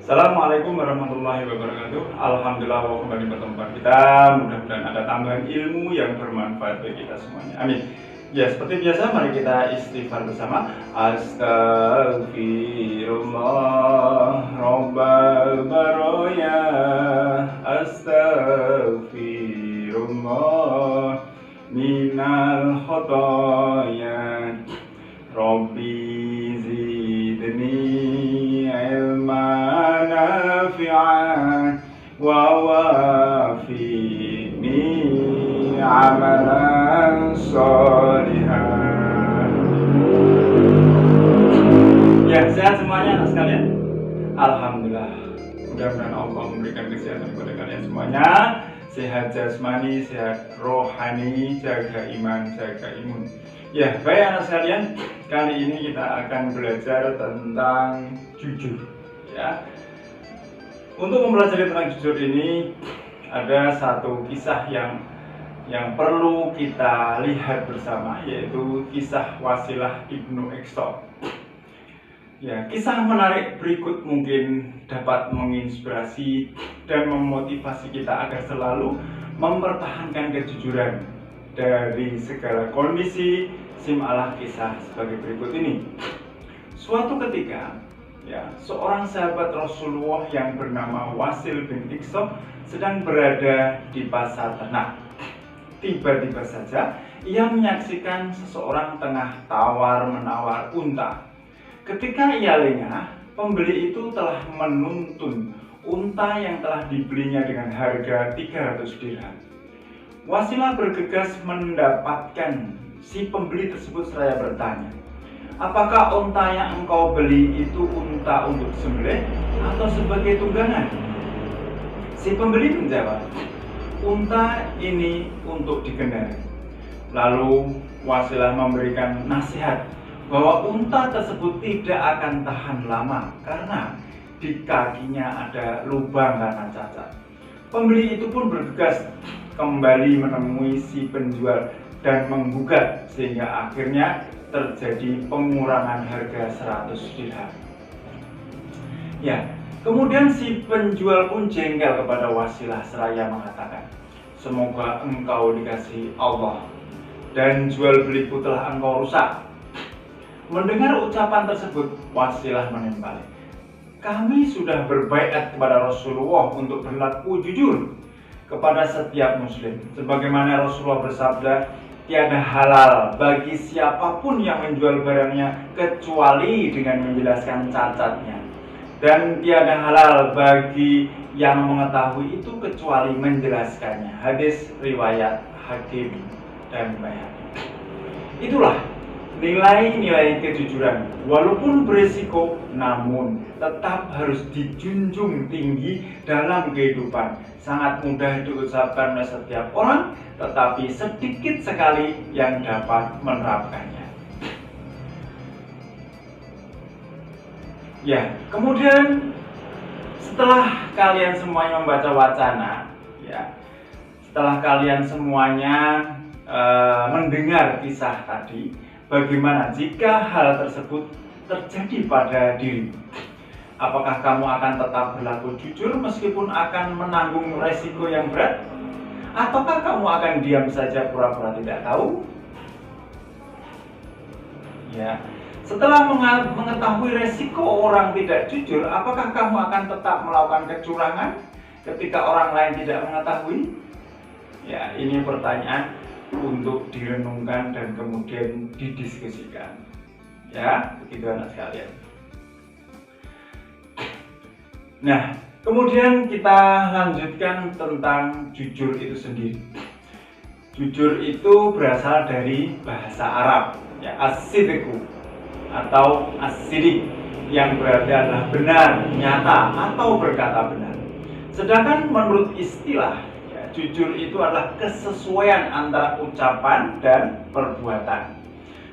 Assalamualaikum warahmatullahi wabarakatuh. Alhamdulillah, kembali bertemu kita. Mudah-mudahan ada tambahan ilmu yang bermanfaat bagi kita semuanya. Amin. Ya, seperti biasa, mari kita istighfar bersama. Astaghfirullah Rabbal Baraya. Astaghfirullah minal khotoya. Rabbi zidni ilman nafi'an wa wafini amalan sholihan. Ya, sehat semuanya anak sekalian. Alhamdulillah. Mudah-mudahan Allah memberikan kesehatan kepada kalian semuanya. Sehat jasmani, sehat rohani, jaga iman, jaga imun. Ya, baik anak sekalian, kali ini kita akan belajar tentang jujur. Ya, untuk mempelajari tentang jujur ini ada satu kisah yang perlu kita lihat bersama, yaitu kisah Wasilah ibnu Iqsha. Ya, kisah menarik berikut mungkin dapat menginspirasi dan memotivasi kita agar selalu mempertahankan kejujuran dari segala kondisi. Simaklah kisah sebagai berikut ini. Suatu ketika, ya, seorang sahabat Rasulullah yang bernama Wasil bin Iqsha sedang berada di pasar ternak. Tiba-tiba saja ia menyaksikan seseorang tengah tawar-menawar unta. Ketika ia lengah, pembeli itu telah menuntun unta yang telah dibelinya dengan harga 300 dirham. Wasilah bergegas mendapatkan si pembeli tersebut seraya bertanya, "Apakah unta yang engkau beli itu unta untuk sembelih atau sebagai tunggangan?" Si pembeli menjawab, "Unta ini untuk dikendarai." Lalu Wasilah memberikan nasihat bahwa unta tersebut tidak akan tahan lama karena di kakinya ada lubang karena cacat. Pembeli itu pun bergegas kembali menemui si penjual dan menggugat sehingga akhirnya terjadi pengurangan harga 100 dirham. Ya, kemudian si penjual pun jengkel kepada Wasilah seraya mengatakan, "Semoga engkau dikasihi Allah dan jual beliku telah engkau rusak." Mendengar ucapan tersebut, Wasilah menimpali, "Kami sudah berbaiat kepada Rasulullah untuk berlaku jujur kepada setiap muslim. Sebagaimana Rasulullah bersabda, tiada halal bagi siapapun yang menjual barangnya kecuali dengan menjelaskan cacatnya. Dan tiada halal bagi yang mengetahui itu kecuali menjelaskannya." Hadis riwayat Hakim dan Baihaqi. Itulah nilai-nilai kejujuran. Walaupun berisiko, namun tetap harus dijunjung tinggi dalam kehidupan. Sangat mudah diucapkan oleh setiap orang, tetapi sedikit sekali yang dapat menerapkannya. Ya, kemudian setelah kalian semuanya membaca wacana, ya, setelah kalian semuanya mendengar kisah tadi, bagaimana jika hal tersebut terjadi pada dirimu? Apakah kamu akan tetap berlaku jujur meskipun akan menanggung resiko yang berat? Ataukah kamu akan diam saja pura-pura tidak tahu? Ya, setelah mengetahui resiko orang tidak jujur, apakah kamu akan tetap melakukan kecurangan ketika orang lain tidak mengetahui? Ya, ini pertanyaan untuk direnungkan dan kemudian didiskusikan. Ya, begitu anak sekalian. Nah, kemudian kita lanjutkan tentang jujur itu sendiri. Jujur itu berasal dari bahasa Arab, ya, as-sidqu atau as-sidiq, yang berarti adalah benar, nyata, atau berkata benar. Sedangkan menurut istilah, ya, jujur itu adalah kesesuaian antara ucapan dan perbuatan,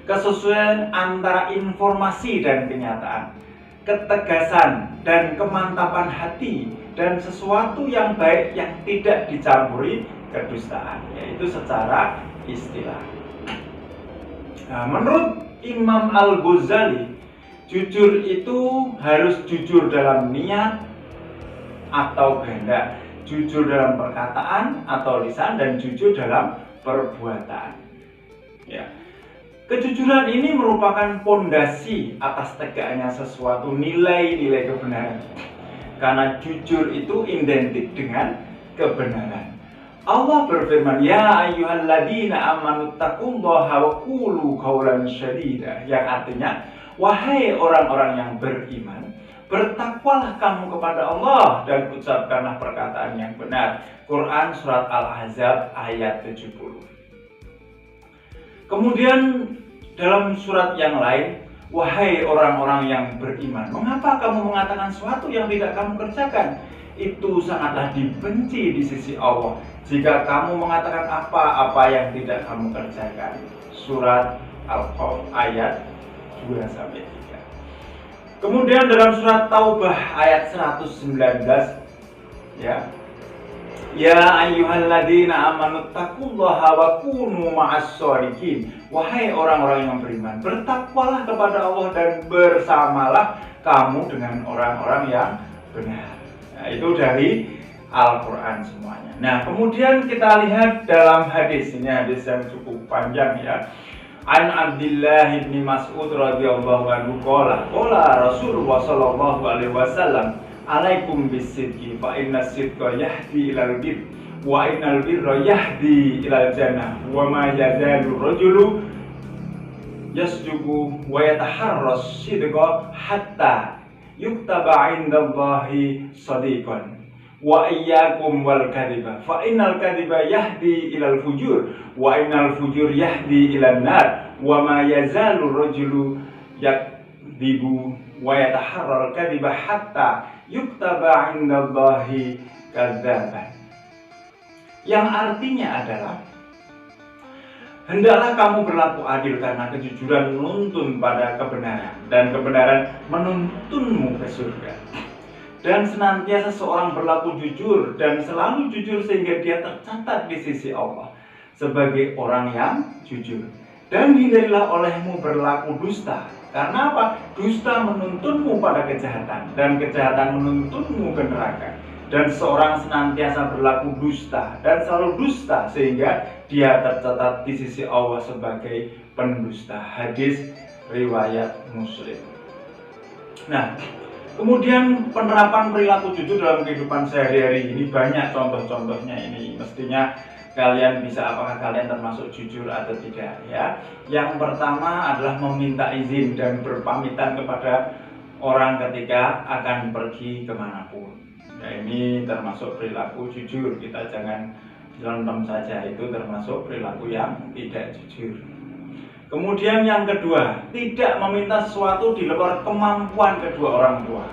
kesesuaian antara informasi dan kenyataan, ketegasan dan kemantapan hati, dan sesuatu yang baik yang tidak dicampuri kedustaan, yaitu secara istilah. Nah, menurut Imam Al-Ghazali, jujur itu harus jujur dalam niat, atau kehendak, jujur dalam perkataan atau lisan, dan jujur dalam perbuatan. Ya. Kejujuran ini merupakan pondasi atas tegaknya sesuatu nilai-nilai kebenaran. Karena jujur itu identik dengan kebenaran. Allah berfirman, "Ya ayyuhalladzina amanu taqullaha wa qulu qawlan sadida," yang artinya, wahai orang-orang yang beriman, bertakwalah kamu kepada Allah dan ucapkanlah perkataan yang benar. Quran Surat Al-Ahzab ayat 70. Kemudian dalam surat yang lain, wahai orang-orang yang beriman, mengapa kamu mengatakan sesuatu yang tidak kamu kerjakan? Itu sangatlah dibenci di sisi Allah jika kamu mengatakan apa-apa yang tidak kamu kerjakan. Surat Al-Qaf ayat 2-3. Kemudian dalam surat Taubah ayat 119, ya. Ya ayyuhalladzina amanu taqullaha wa kunu ma'as-shodiqin. Wahai orang-orang yang beriman, bertakwalah kepada Allah dan bersamalah kamu dengan orang-orang yang benar. Nah, itu dari Al-Quran semuanya. Nah, kemudian kita lihat dalam hadis. Ini hadis yang cukup panjang, ya. An Abdullah bin Mas'ud radhiyallahu anhu qala Rasulullah sallallahu alaihi wasallam, "Alaikum bisidqi fa inna sidqa yahdi ilal bir wa innal birra yahdi ilal jannah wa ma yazalu rajulu yasduqu wa yataharras sidqa hatta yuktaba indallahi shadiqan wa iyyakum wal kadhiba fa innal kadhiba yahdi ilal fujur wa innal fujur yahdi ilan nar wa ma yazalu rajulu yakdibu wa yataharral kadhiba hatta yuktaba indallahi kadzaban." Yang artinya adalah, hendaklah kamu berlaku adil karena kejujuran menuntun pada kebenaran dan kebenaran menuntunmu ke surga. Dan senantiasa seorang berlaku jujur dan selalu jujur sehingga dia tercatat di sisi Allah sebagai orang yang jujur. Dan hindarilah olehmu berlaku dusta. Karena apa? Dusta menuntunmu pada kejahatan dan kejahatan menuntunmu ke neraka. Dan seorang senantiasa berlaku dusta dan selalu dusta sehingga dia tercatat di sisi Allah sebagai pendusta. Hadis riwayat Muslim. Nah, kemudian penerapan perilaku jujur dalam kehidupan sehari-hari ini banyak contoh-contohnya. Ini mestinya kalian bisa, apakah kalian termasuk jujur atau tidak, ya. Yang pertama adalah meminta izin dan berpamitan kepada orang ketika akan pergi kemanapun. Ya, ini termasuk perilaku jujur. Kita jangan nyelonong saja, itu termasuk perilaku yang tidak jujur. Kemudian yang kedua, tidak meminta sesuatu di luar kemampuan kedua orang tua.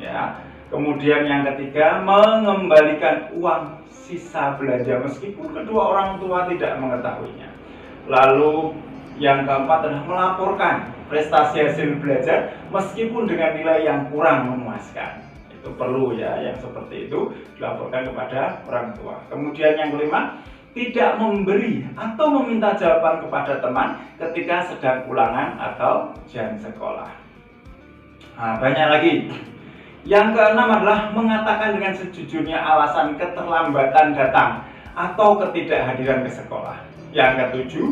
Ya. Kemudian yang ketiga, mengembalikan uang sisa belanja meskipun kedua orang tua tidak mengetahuinya. Lalu yang keempat adalah melaporkan prestasi hasil belajar meskipun dengan nilai yang kurang memuaskan. Itu perlu, ya, yang seperti itu dilaporkan kepada orang tua. Kemudian yang kelima, tidak memberi atau meminta jawaban kepada teman ketika sedang ulangan atau jam sekolah. Nah, banyak lagi. Yang keenam adalah mengatakan dengan sejujurnya alasan keterlambatan datang atau ketidakhadiran ke sekolah. Yang ketujuh,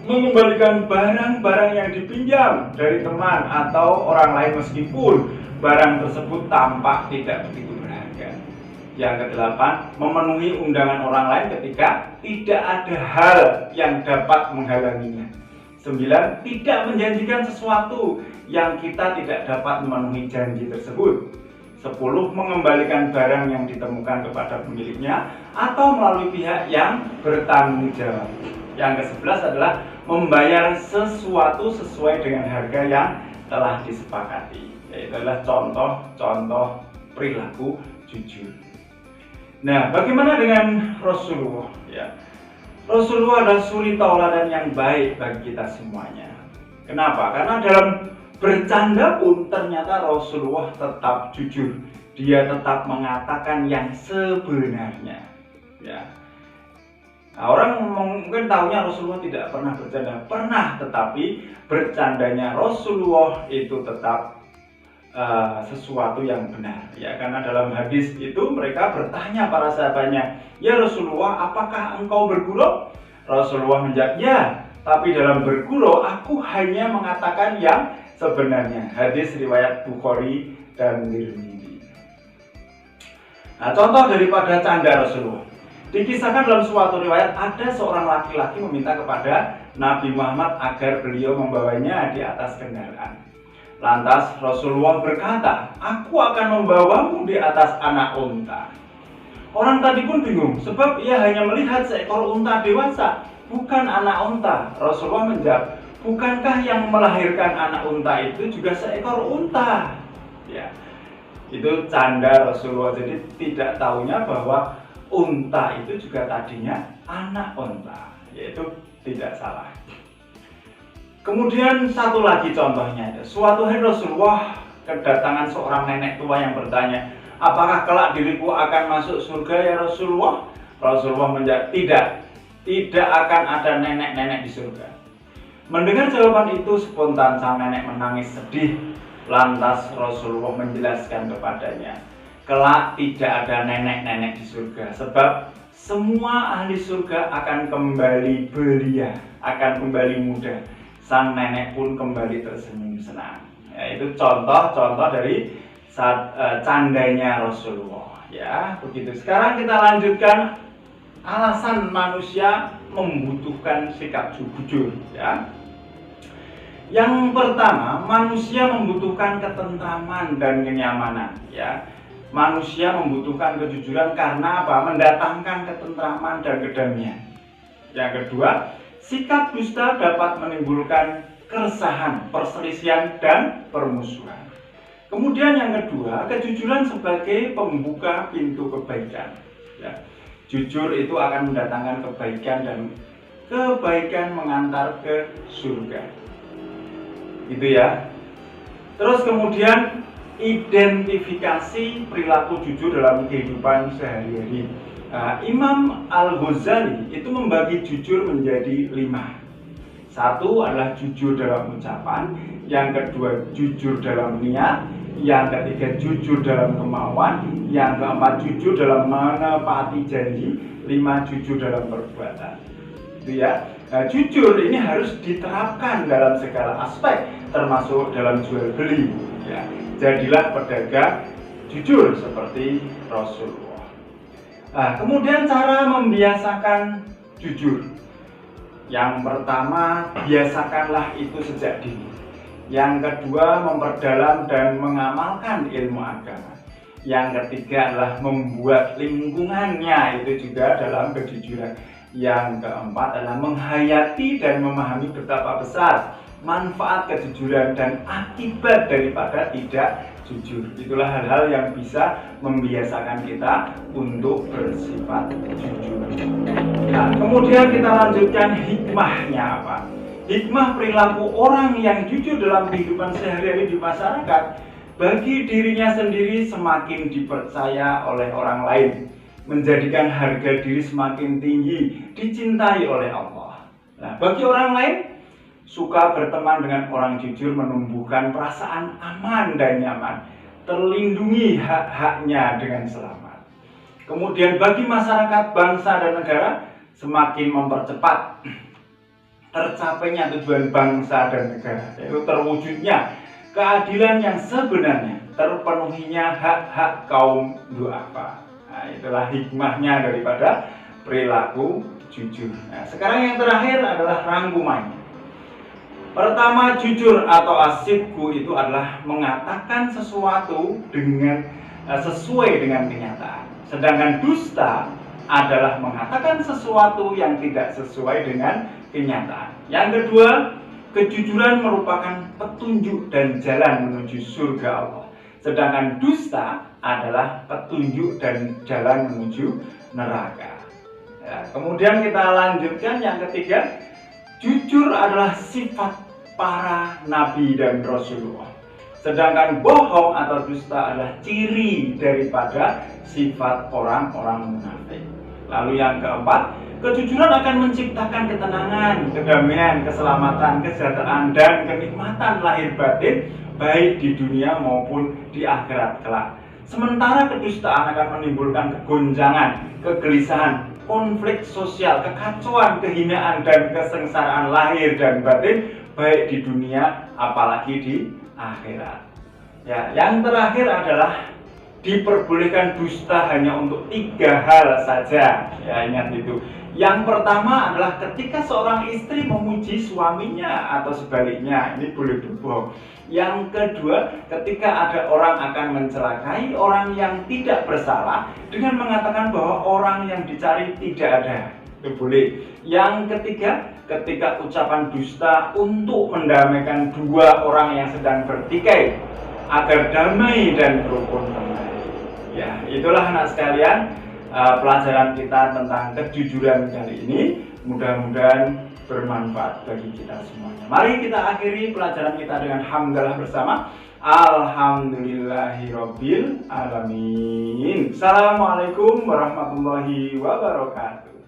mengembalikan barang-barang yang dipinjam dari teman atau orang lain meskipun barang tersebut tampak tidak begitu berharga. Yang kedelapan, memenuhi undangan orang lain ketika tidak ada hal yang dapat menghalanginya. 9. Tidak menjanjikan sesuatu yang kita tidak dapat memenuhi janji tersebut. 10. Mengembalikan barang yang ditemukan kepada pemiliknya atau melalui pihak yang bertanggung jawab. Yang ke-11 adalah membayar sesuatu sesuai dengan harga yang telah disepakati. Itu adalah contoh-contoh perilaku jujur. Nah, bagaimana dengan Rasulullah? Ya, Rasulullah adalah suri tauladan yang baik bagi kita semuanya. Kenapa? Karena dalam bercanda pun ternyata Rasulullah tetap jujur. Dia tetap mengatakan yang sebenarnya. Ya. Nah, orang mungkin tahunya Rasulullah tidak pernah bercanda. Pernah, tetapi bercandanya Rasulullah itu tetap sesuatu yang benar. Ya, karena dalam hadis itu mereka bertanya para sahabatnya, "Ya Rasulullah, apakah engkau bergurau?" Rasulullah menjawab, "Ya, tapi dalam bergurau aku hanya mengatakan yang sebenarnya." Hadis riwayat Bukhari dan Tirmidzi. Nah, contoh daripada canda Rasulullah. Dikisahkan dalam suatu riwayat ada seorang laki-laki meminta kepada Nabi Muhammad agar beliau membawanya di atas kendaraan. Lantas Rasulullah berkata, "Aku akan membawamu di atas anak unta." Orang tadi pun bingung, sebab ia hanya melihat seekor unta dewasa, bukan anak unta. Rasulullah menjawab, "Bukankah yang melahirkan anak unta itu juga seekor unta?" Ya, itu canda Rasulullah. Jadi tidak tahunya bahwa unta itu juga tadinya anak unta, yaitu tidak salah. Kemudian satu lagi contohnya, suatu hari Rasulullah kedatangan seorang nenek tua yang bertanya, "Apakah kelak diriku akan masuk surga ya Rasulullah?" Rasulullah menjawab, tidak akan ada nenek-nenek di surga." Mendengar jawaban itu, spontan sang nenek menangis sedih. Lantas Rasulullah menjelaskan kepadanya, kelak tidak ada nenek-nenek di surga, sebab semua ahli surga akan kembali belia, akan kembali muda. Sang nenek pun kembali tersenyum senang. Ya, itu contoh-contoh dari candanya Rasulullah. Ya, begitu. Sekarang kita lanjutkan alasan manusia membutuhkan sikap jujur. Ya. Yang pertama, manusia membutuhkan ketentraman dan kenyamanan. Ya. Manusia membutuhkan kejujuran karena apa? Mendatangkan ketentraman dan kedamaian. Yang kedua, sikap dusta dapat menimbulkan keresahan, perselisihan, dan permusuhan. Kemudian yang kedua, kejujuran sebagai pembuka pintu kebaikan. Ya. Jujur itu akan mendatangkan kebaikan dan kebaikan mengantar ke surga. Itu ya. Terus kemudian identifikasi perilaku jujur dalam kehidupan sehari-hari. Imam Al-Ghazali itu membagi jujur menjadi 5. Satu adalah jujur dalam ucapan, yang kedua jujur dalam niat, yang ketiga jujur dalam kemauan, yang keempat jujur dalam menepati janji, 5 jujur dalam perbuatan. Itu ya. Nah, jujur ini harus diterapkan dalam segala aspek, termasuk dalam jual beli. Ya. Jadilah pedagang jujur seperti Rasulullah. Nah, kemudian cara membiasakan jujur. Yang pertama, biasakanlah itu sejak dini. Yang kedua, memperdalam dan mengamalkan ilmu agama. Yang ketiga adalah membuat lingkungannya itu juga dalam kejujuran. Yang keempat adalah menghayati dan memahami betapa besar manfaat kejujuran dan akibat daripada tidak jujur. Itulah hal-hal yang bisa membiasakan kita untuk bersifat jujur. Nah, kemudian kita lanjutkan hikmahnya apa? Hikmah perilaku orang yang jujur dalam kehidupan sehari-hari di masyarakat, bagi dirinya sendiri semakin dipercaya oleh orang lain, menjadikan harga diri semakin tinggi, dicintai oleh Allah. Nah, bagi orang lain, suka berteman dengan orang jujur menumbuhkan perasaan aman dan nyaman, terlindungi hak-haknya dengan selamat. Kemudian bagi masyarakat, bangsa, dan negara, semakin mempercepat tercapainya tujuan bangsa dan negara, yaitu terwujudnya keadilan yang sebenarnya, terpenuhinya hak-hak kaum du'afa. Nah, itulah hikmahnya daripada perilaku jujur. Nah, sekarang yang terakhir adalah rangkumannya. Pertama, jujur atau asidku itu adalah mengatakan sesuatu dengan sesuai dengan kenyataan. Sedangkan dusta adalah mengatakan sesuatu yang tidak sesuai dengan kenyataan. Yang kedua, kejujuran merupakan petunjuk dan jalan menuju surga Allah. Sedangkan dusta adalah petunjuk dan jalan menuju neraka. Ya, kemudian kita lanjutkan yang ketiga, jujur adalah sifat para nabi dan Rasulullah. Sedangkan bohong atau dusta adalah ciri daripada sifat orang-orang munafik. Lalu yang keempat, kejujuran akan menciptakan ketenangan, kedamaian, keselamatan, kesejahteraan, dan kenikmatan lahir batin baik di dunia maupun di akhirat kelak. Sementara kedustaan akan menimbulkan kegoncangan, kegelisahan, konflik sosial, kekacauan, kehinaan, dan kesengsaraan lahir dan batin, baik di dunia apalagi di akhirat. Ya, yang terakhir adalah diperbolehkan dusta hanya untuk 3 hal saja. Ya, ingat itu. Yang pertama adalah ketika seorang istri memuji suaminya atau sebaliknya, ini boleh berbohong. Yang kedua, ketika ada orang akan mencelakai orang yang tidak bersalah dengan mengatakan bahwa orang yang dicari tidak ada. Itu boleh. Yang ketiga, ketika ucapan dusta untuk mendamaikan 2 orang yang sedang bertikai agar damai dan rukun kembali. Ya, itulah anak sekalian pelajaran kita tentang kejujuran kali ini. Mudah-mudahan bermanfaat bagi kita semuanya. Mari kita akhiri pelajaran kita dengan hamdalah bersama. Alhamdulillahirabbil alamin. Assalamualaikum warahmatullahi wabarakatuh.